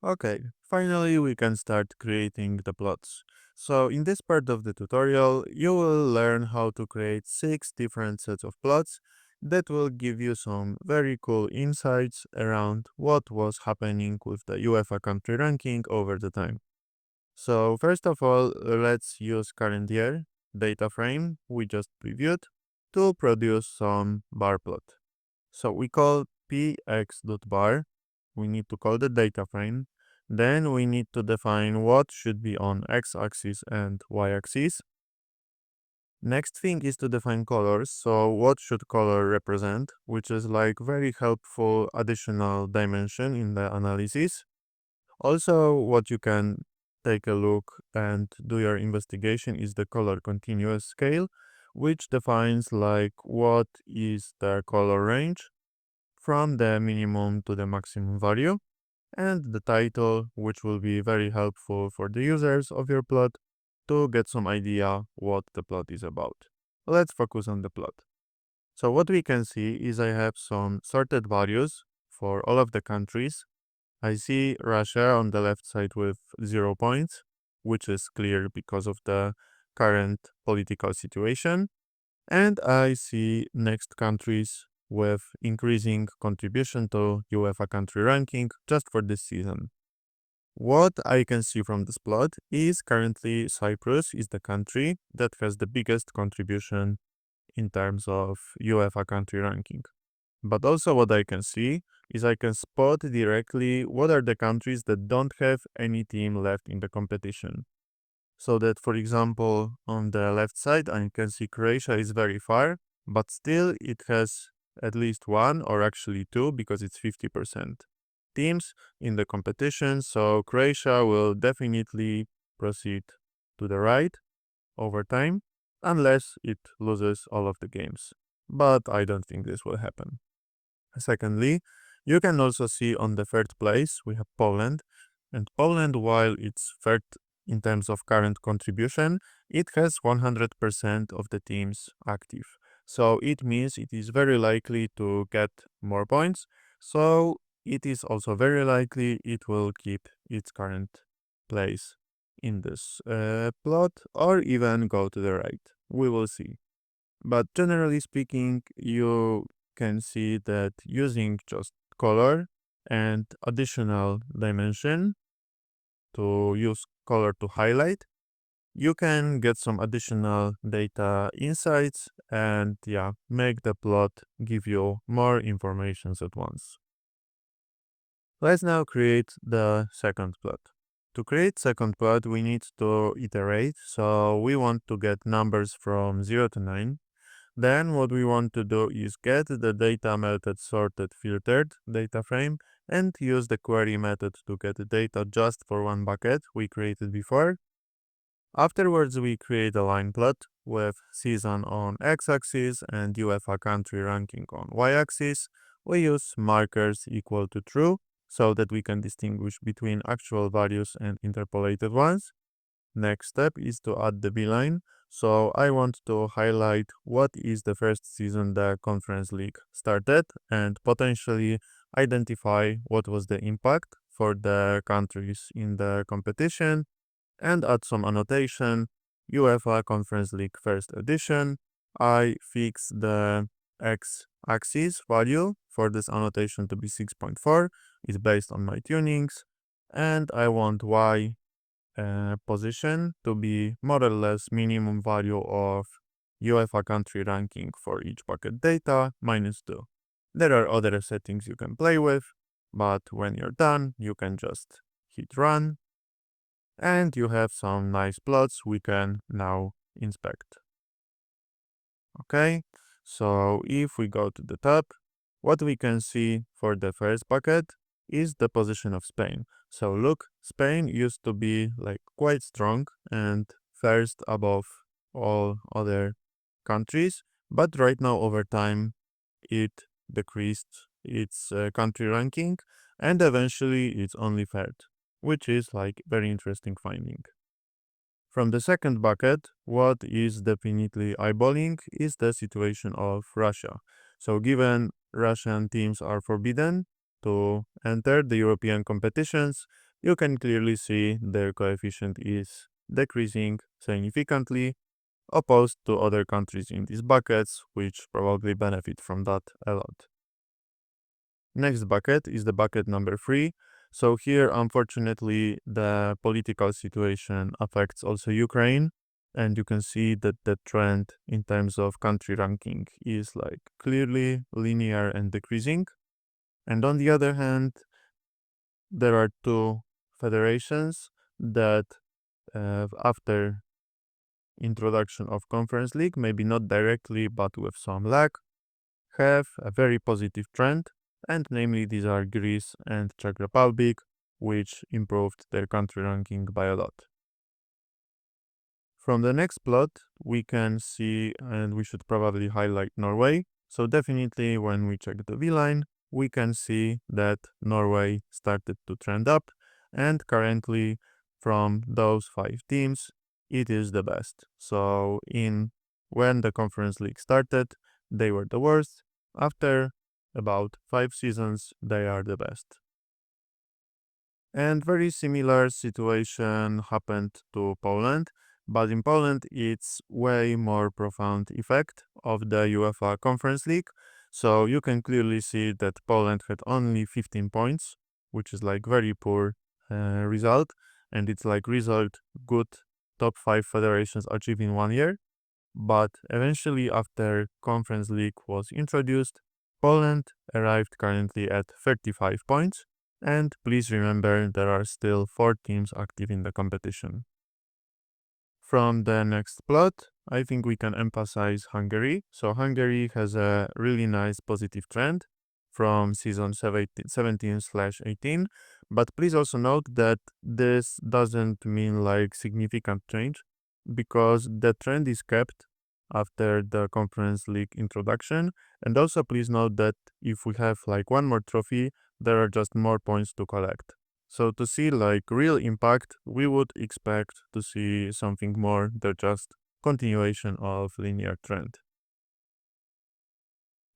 Okay, finally we can start creating the plots. So in this part of the tutorial, you will learn how to create 6 different sets of plots that will give you some very cool insights around what was happening with the UEFA Country Ranking over the time. So first of all, let's use current year data frame we just previewed to produce some bar plot. So we call px.bar, we need to call the data frame. Then we need to define what should be on x-axis and y-axis. Next thing is to define colors. So what should color represent, which is like very helpful additional dimension in the analysis. Also, what you can take a look and do your investigation is the color continuous scale, which defines like what is the color range from the minimum to the maximum value, and the title, which will be very helpful for the users of your plot to get some idea what the plot is about. Let's focus on the plot. So what we can see is I have some sorted values for all of the countries. I see Russia on the left side with 0 points, which is clear because of the current political situation. And I see next countries with increasing contribution to UEFA Country Ranking just for this season. What I can see from this plot is currently Cyprus is the country that has the biggest contribution in terms of UEFA Country Ranking. But also what I can see is I can spot directly what are the countries that don't have any team left in the competition. So that, for example, on the left side, I can see Croatia is very far, but still it has at least one or actually two because it's 50% teams in the competition. So Croatia will definitely proceed to the right over time unless it loses all of the games. But I don't think this will happen. Secondly, you can also see on the third place we have Poland, and Poland, while it's third in terms of current contribution, it has 100% of the teams active. So it means it is very likely to get more points. So it is also very likely it will keep its current place in this plot or even go to the right. We will see. But generally speaking, you can see that using just color and additional dimension to use color to highlight, you can get some additional data insights and make the plot give you more informations at once. Let's now create the second plot. To create second plot, we need to iterate. So we want to get numbers from 0 to 9. Then what we want to do is get the data method sorted filtered data frame and use the query method to get the data just for one bucket we created before. Afterwards, we create a line plot with season on x-axis and UEFA country ranking on y-axis. We use markers equal to true so that we can distinguish between actual values and interpolated ones. Next step is to add the vline. So I want to highlight what is the first season the conference league started and potentially identify what was the impact for the countries in the competition and add some annotation. UEFA Conference League first edition. I fix the x-axis value for this annotation to be 6.4. It's based on my tunings. And I want y position to be more or less minimum value of UEFA country ranking for each bucket data -2. There are other settings you can play with, but when you're done, you can just hit run and you have some nice plots we can now inspect. Okay, so if we go to the top, what we can see for the first bucket is the position of Spain. So look, Spain used to be like quite strong and first above all other countries, but right now over time it decreased its country ranking and eventually it's only third, which is like very interesting finding. From the second bucket, what is definitely eyeballing is the situation of Russia. So given Russian teams are forbidden to enter the European competitions, you can clearly see their coefficient is decreasing significantly, opposed to other countries in these buckets, which probably benefit from that a lot. Next bucket is the bucket number 3. So here, unfortunately, the political situation affects also Ukraine, and you can see that the trend in terms of country ranking is like clearly linear and decreasing. And on the other hand, there are two federations that after introduction of Conference League, maybe not directly but with some lag, have a very positive trend, and namely these are Greece and Czech Republic, which improved their country ranking by a lot. From the next plot, we can see, and we should probably highlight Norway. So definitely when we check the vline, we can see that Norway started to trend up, and currently from those 5 teams, it is the best. So when the Conference League started, they were the worst. After about 5 seasons, they are the best. And very similar situation happened to Poland, but in Poland it's way more profound effect of the UEFA Conference League. So you can clearly see that Poland had only 15 points, which is like very poor result, and it's like result good top 5 federations achieve in 1 year. But eventually, after Conference League was introduced, Poland arrived currently at 35 points, and please remember there are still 4 teams active in the competition. From the next plot, I think we can emphasize Hungary. So Hungary has a really nice positive trend from season 17/18, but please also note that this doesn't mean like significant change, because the trend is kept after the Conference League introduction. And also please note that if we have like one more trophy, there are just more points to collect. So to see like real impact, we would expect to see something more than just continuation of linear trend.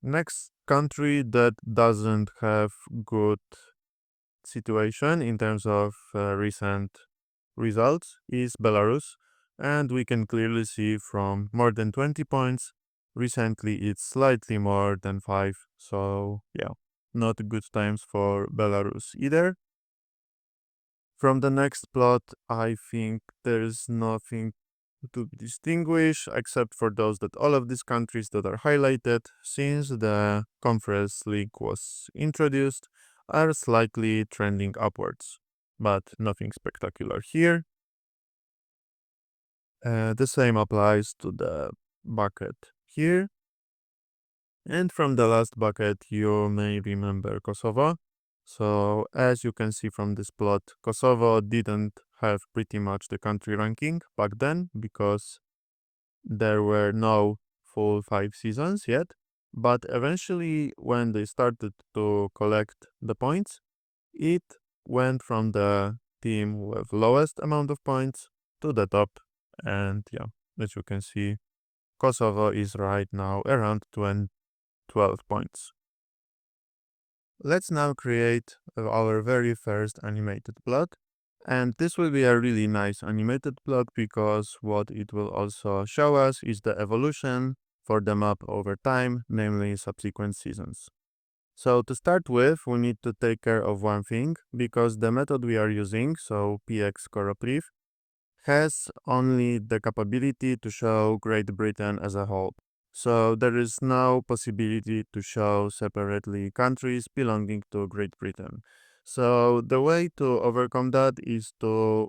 Next country that doesn't have good situation in terms of recent results is Belarus, and we can clearly see from more than 20 points, recently it's slightly more than 5, so yeah, not good times for Belarus either. From the next plot, I think there's nothing to distinguish except for those that all of these countries that are highlighted since the Conference League was introduced are slightly trending upwards, but nothing spectacular here. The same applies to the bucket here. And from the last bucket, you may remember Kosovo. So as you can see from this plot, Kosovo didn't have pretty much the country ranking back then because there were no full 5 seasons yet. But eventually, when they started to collect the points, it went from the team with lowest amount of points to the top. And yeah, as you can see, Kosovo is right now around 12 points. Let's now create our very first animated plot. And this will be a really nice animated plot because what it will also show us is the evolution for the map over time, namely subsequent seasons. So to start with, we need to take care of one thing, because the method we are using, so px scatterplot, has only the capability to show Great Britain as a whole. So there is no possibility to show separately countries belonging to Great Britain. So the way to overcome that is to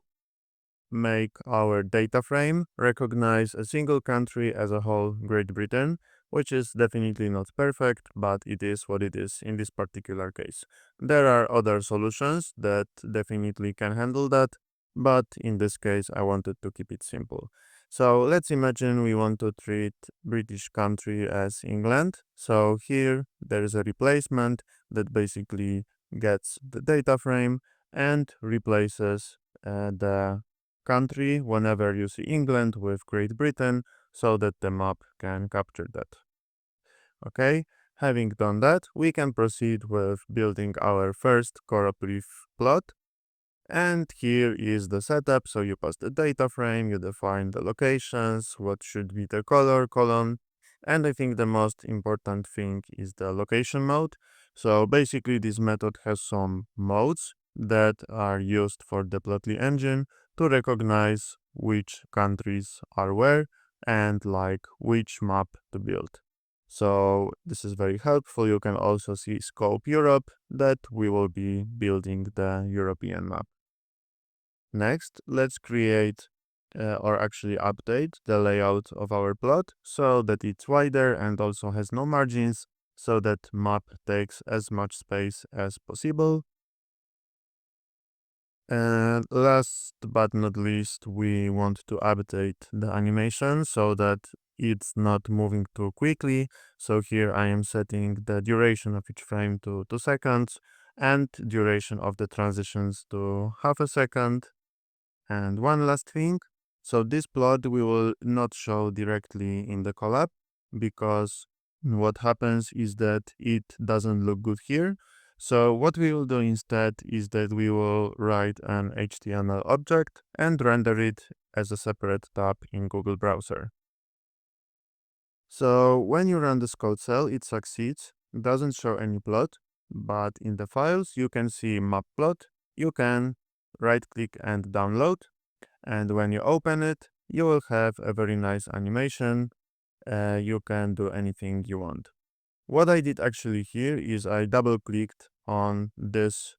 make our data frame recognize a single country as a whole, Great Britain, which is definitely not perfect, but it is what it is in this particular case. There are other solutions that definitely can handle that, but in this case I wanted to keep it simple. So let's imagine we want to treat British country as England. So here there is a replacement that basically gets the data frame and replaces the country whenever you see England with Great Britain, so that the map can capture that. Okay, having done that, we can proceed with building our first choropleth plot. And here is the setup. So you pass the data frame, you define the locations, what should be the color column. And I think the most important thing is the location mode. So basically this method has some modes that are used for the Plotly engine to recognize which countries are where and like which map to build. So this is very helpful. You can also see scope Europe that we will be building the European map. Next, let's create or actually update the layout of our plot so that it's wider and also has no margins so that map takes as much space as possible. And last but not least, we want to update the animation so that it's not moving too quickly. So here I am setting the duration of each frame to 2 seconds and duration of the transitions to half a second. And one last thing, so this plot we will not show directly in the collab because what happens is that it doesn't look good here. So what we will do instead is that we will write an HTML object and render it as a separate tab in Google Browser. So when you run this code cell, it succeeds, doesn't show any plot, but in the files you can see map plot. You can right click and download, and when you open it, you will have a very nice animation. You can do anything you want. What I did actually here is I double clicked on this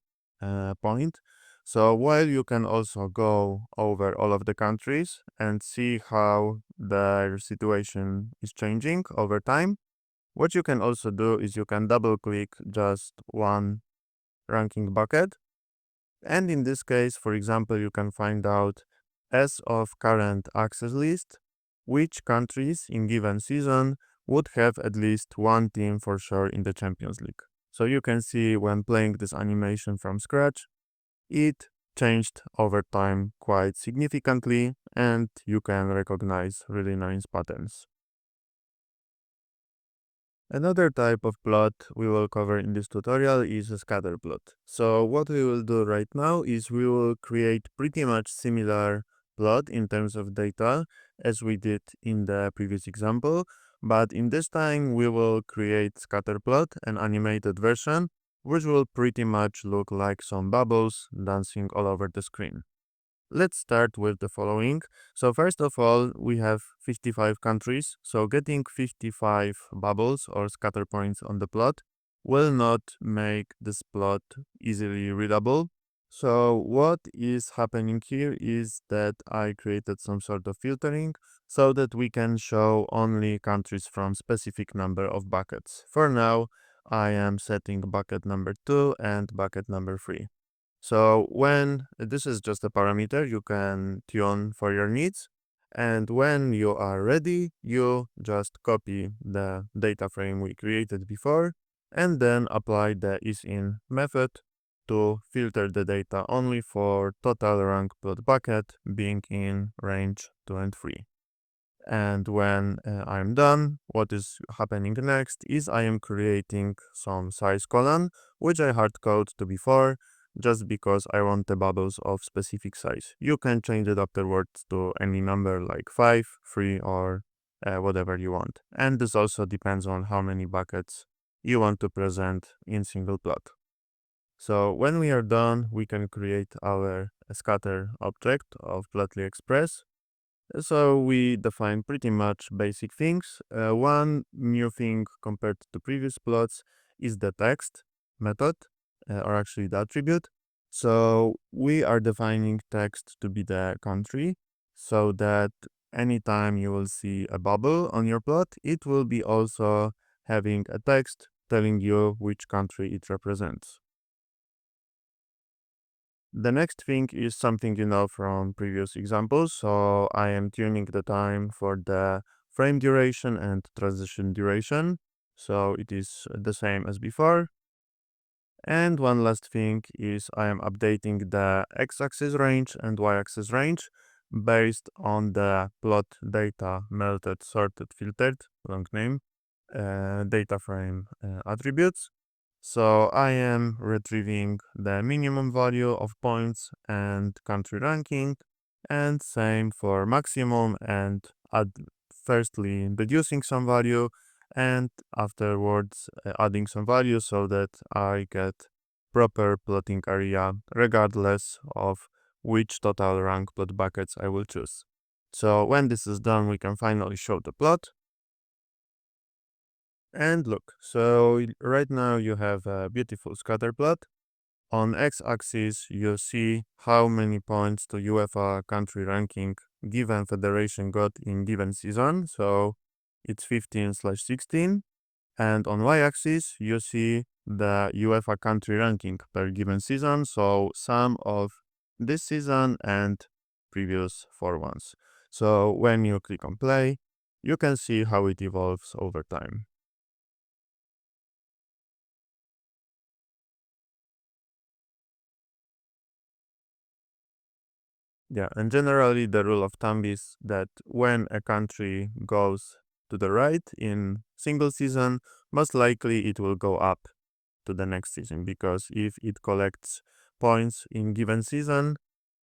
point. So while you can also go over all of the countries and see how their situation is changing over time, what you can also do is you can double click just one ranking bucket. And in this case, for example, you can find out as of current access list, which countries in given season would have at least one team for sure in the Champions League. So you can see when playing this animation from scratch, it changed over time quite significantly and you can recognize really nice patterns. Another type of plot we will cover in this tutorial is a scatter plot. So what we will do right now is we will create pretty much similar plot in terms of data as we did in the previous example, but in this time we will create scatter plot, an animated version, which will pretty much look like some bubbles dancing all over the screen. Let's start with the following. So first of all, we have 55 countries. So getting 55 bubbles or scatter points on the plot will not make this plot easily readable. So what is happening here is that I created some sort of filtering so that we can show only countries from specific number of buckets. For now, I am setting bucket number 2 and bucket number 3. So when this is just a parameter you can tune for your needs, and when you are ready, you just copy the data frame we created before and then apply the isin method to filter the data only for total rank plot bucket being in range 2 and 3. And when I'm done, what is happening next is I am creating some size column, which I hard code to before, just because I want the bubbles of specific size. You can change it afterwards to any number like 5, 3, or whatever you want. And this also depends on how many buckets you want to present in single plot. So when we are done, we can create our scatter object of Plotly Express. So we define pretty much basic things. One new thing compared to previous plots is the text method, or actually the attribute. So we are defining text to be the country, so that anytime you will see a bubble on your plot, it will be also having a text telling you which country it represents. The next thing is something you know from previous examples, so I am tuning the time for the frame duration and transition duration, so it is the same as before. And one last thing is I am updating the x-axis range and y-axis range based on the plot data melted, sorted, filtered, long name, data frame attributes. So I am retrieving the minimum value of points and country ranking, and same for maximum, and add firstly deducing some value and afterwards adding some value so that I get proper plotting area regardless of which total rank plot buckets I will choose. So when this is done, we can finally show the plot. And look, so right now you have a beautiful scatter plot. On x-axis, you see how many points the UEFA Country Ranking given federation got in given season, so it's 15/16. And on y-axis, you see the UEFA Country Ranking per given season, so sum of this season and previous 4 ones. So when you click on play, you can see how it evolves over time. Yeah, and generally the rule of thumb is that when a country goes to the right in single season, most likely it will go up to the next season, because if it collects points in given season,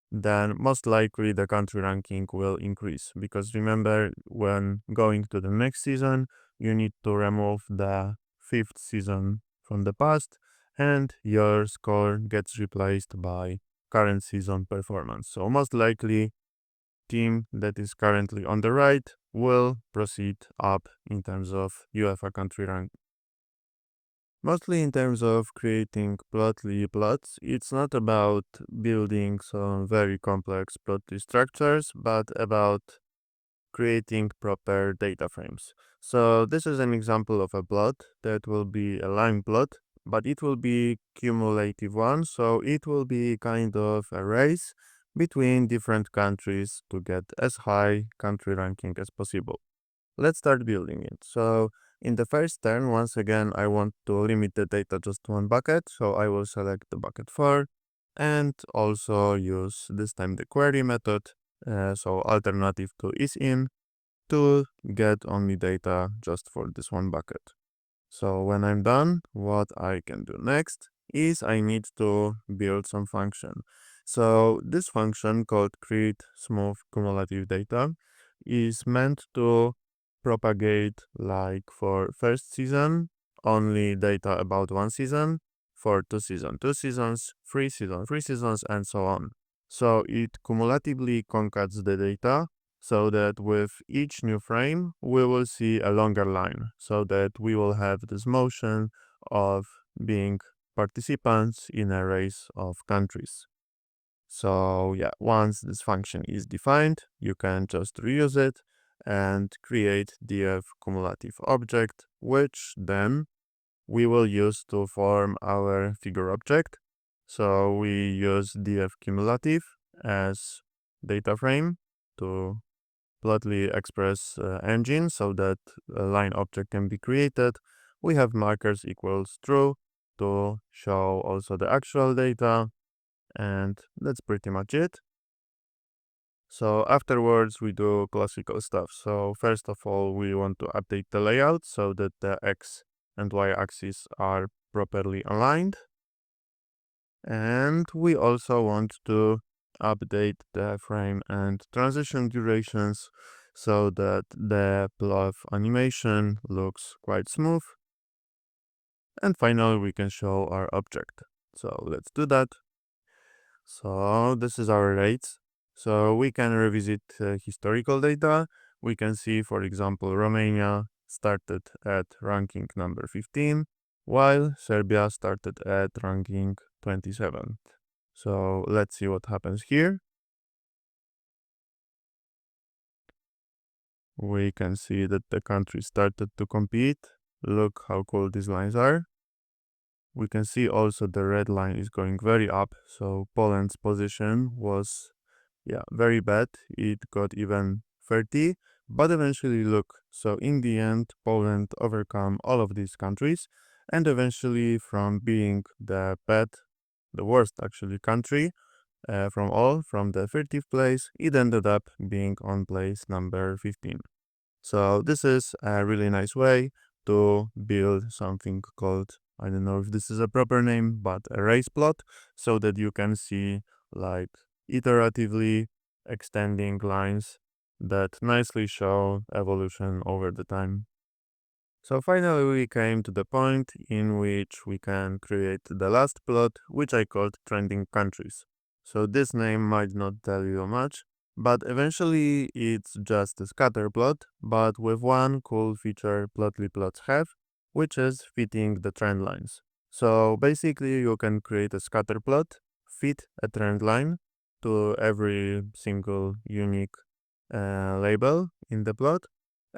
then most likely the country ranking will increase. Because remember, when going to the next season, you need to remove the fifth season from the past, and your score gets replaced by current season performance. So most likely, team that is currently on the right will proceed up in terms of UEFA country rank. Mostly in terms of creating plotly plots, it's not about building some very complex plotly structures, but about creating proper data frames. So this is an example of a plot that will be a line plot, but it will be cumulative one, so it will be kind of a race between different countries to get as high country ranking as possible. Let's start building it. So in the first turn, once again, I want to limit the data just to one bucket. So I will select the bucket 4 and also use this time the query method. So alternative to isin to get only data just for this one bucket. So when I'm done, what I can do next is I need to build some function. So this function called create smooth cumulative data is meant to propagate, like for first season, only data about one season, for two seasons, three seasons, and so on. So it cumulatively concats the data so that with each new frame, we will see a longer line, so that we will have this motion of being participants in a race of countries. So yeah, once this function is defined, you can just reuse it and create df cumulative object, which then we will use to form our figure object. So we use df cumulative as data frame to plotly express engine so that a line object can be created. We have markers equals true to show also the actual data, and that's pretty much it. So afterwards we do classical stuff. So first of all, we want to update the layout so that the x and y axes are properly aligned. And we also want to update the frame and transition durations so that the plot animation looks quite smooth. And finally, we can show our object. So let's do that. So this is our rates. So we can revisit historical data. We can see, for example, Romania started at ranking number 15, while Serbia started at ranking 27. So let's see what happens here. We can see that the country started to compete. Look how cool these lines are. We can see also the red line is going very up. So Poland's position was, yeah, very bad. It got even 30. But eventually, look, so in the end, Poland overcome all of these countries, and eventually from being the bad, the worst actually country, from the 30th place, it ended up being on place number 15. So this is a really nice way to build something called I don't know if this is a proper name, but a race plot, so that you can see like iteratively extending lines that nicely show evolution over the time. So finally we came to the point in which we can create the last plot, which I called trending countries. So this name might not tell you much, but eventually it's just a scatter plot, but with one cool feature plotly plots have, which is fitting the trend lines. So basically you can create a scatter plot, fit a trend line to every single unique label in the plot,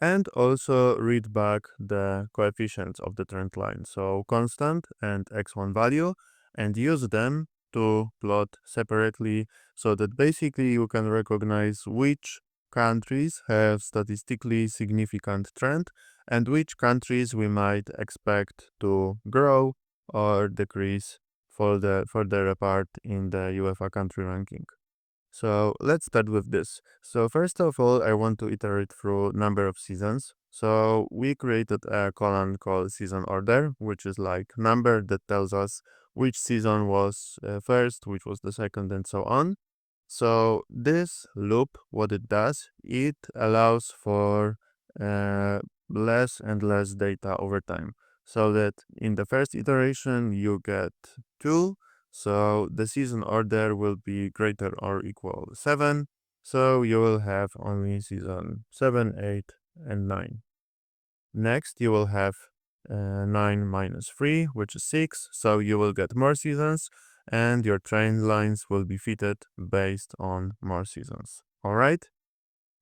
and also read back the coefficients of the trend line, so constant and x1 value, and use them to plot separately so that basically you can recognize which countries have statistically significant trend and which countries we might expect to grow or decrease further apart in the UEFA Country Ranking. So let's start with this. So first of all, I want to iterate through number of seasons. So we created a column called season order, which is like number that tells us which season was first, which was the second, and so on. So this loop, what it does, it allows for uh, less and less data over time. So that in the first iteration you get 2, so the season order will be greater or equal 7. So you will have only season 7, 8, and 9. Next, you will have 9 minus 3, which is 6. So you will get more seasons, and your trend lines will be fitted based on more seasons. All right?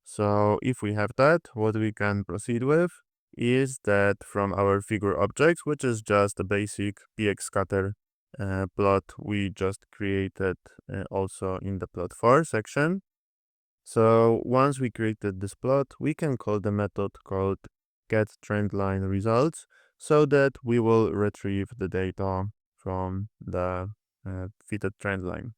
So if we have that, what we can proceed with is that from our figure object, which is just a basic px scatter plot we just created also in the plot 4 section. So once we created this plot, we can call the method called getTrendLineResults so that we will retrieve the data from the fitted trend line.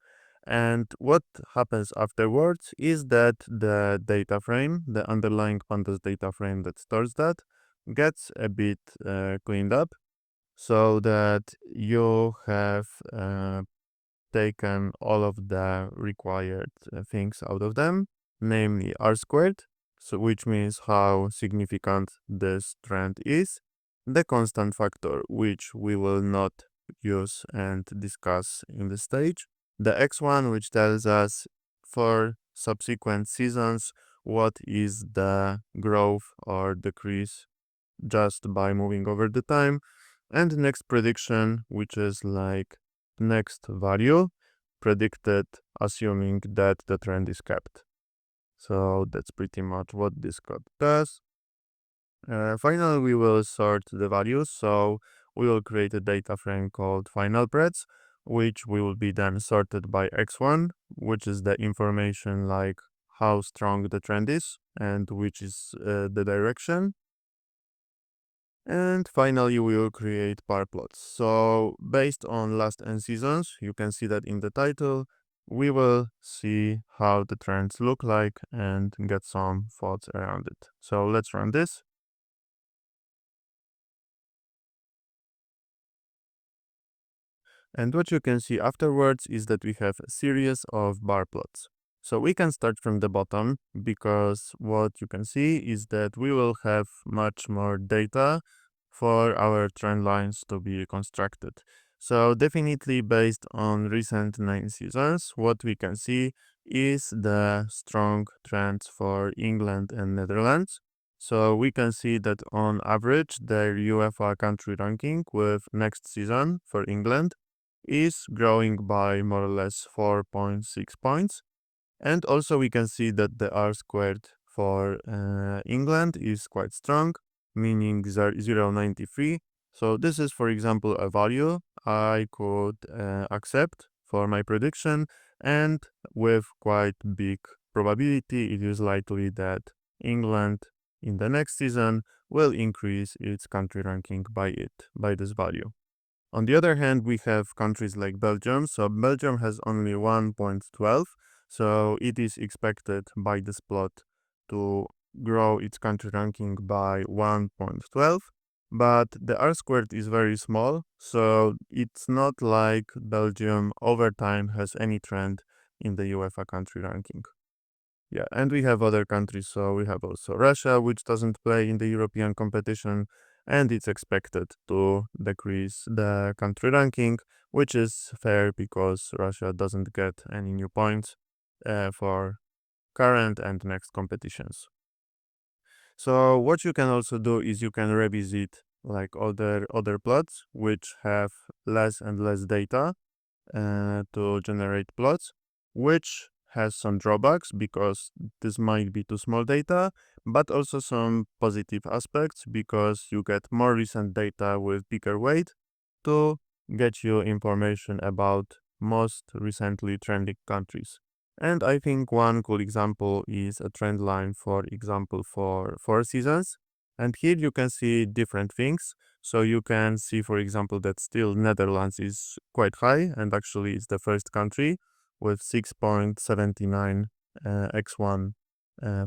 And what happens afterwards is that the data frame, the underlying Pandas data frame that stores that, gets a bit cleaned up so that you have taken all of the required things out of them, namely r squared, so which means how significant this trend is, the constant factor, which we will not use and discuss in the stage, the x1, which tells us for subsequent seasons what is the growth or decrease just by moving over the time, and the next prediction, which is like next value predicted assuming that the trend is kept. So that's pretty much what this code does. Finally, we will sort the values. So we will create a data frame called final preds, which will be then sorted by x1, which is the information like how strong the trend is and which is the direction. And finally, we will create Barplots. So based on last n seasons, you can see that in the title, we will see how the trends look like and get some thoughts around it. So let's run this. And what you can see afterwards is that we have a series of bar plots. So we can start from the bottom because what you can see is that we will have much more data for our trend lines to be constructed. So definitely based on recent 9 seasons, what we can see is the strong trends for England and Netherlands. So we can see that on average, their UEFA country ranking with next season for England is growing by more or less 4.6 points. And also we can see that the r squared for England is quite strong, meaning 0.93. So this is, for example, a value I could accept for my prediction, and with quite big probability, it is likely that England in the next season will increase its country ranking by this value. On the other hand, we have countries like Belgium. So Belgium has only 1.12, so it is expected by this plot to grow its country ranking by 1.12. but the R squared is very small, so it's not like Belgium over time has any trend in the UEFA country ranking. Yeah, and we have other countries, so we have also Russia, which doesn't play in the European competition, and it's expected to decrease the country ranking, which is fair because Russia doesn't get any new points for current and next competitions. So what you can also do is you can revisit like other plots which have less and less data to generate plots, which has some drawbacks because this might be too small data, but also some positive aspects because you get more recent data with bigger weight to get you information about most recently trending countries. And I think one cool example is a trend line, for example, for 4 seasons. And here you can see different things. So you can see, for example, that still Netherlands is quite high, and actually it's the first country with 6.79 x1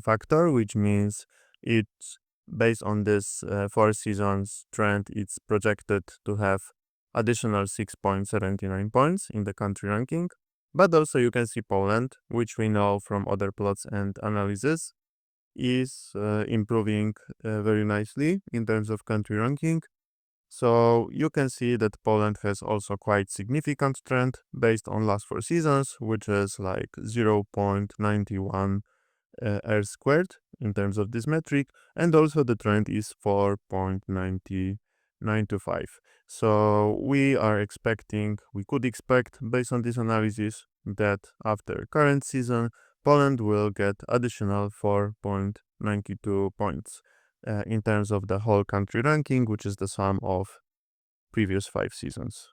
factor, which means it's based on this 4 seasons trend, it's projected to have additional 6.79 points in the country ranking. But also you can see Poland, which we know from other plots and analysis, is improving very nicely in terms of country ranking. So you can see that Poland has also quite significant trend based on last 4 seasons, which is like 0.91 R squared in terms of this metric, and also the trend is 4.995. So we could expect based on this analysis that after current season, Poland will get additional 4.92 points in terms of the whole country ranking, which is the sum of previous 5 seasons.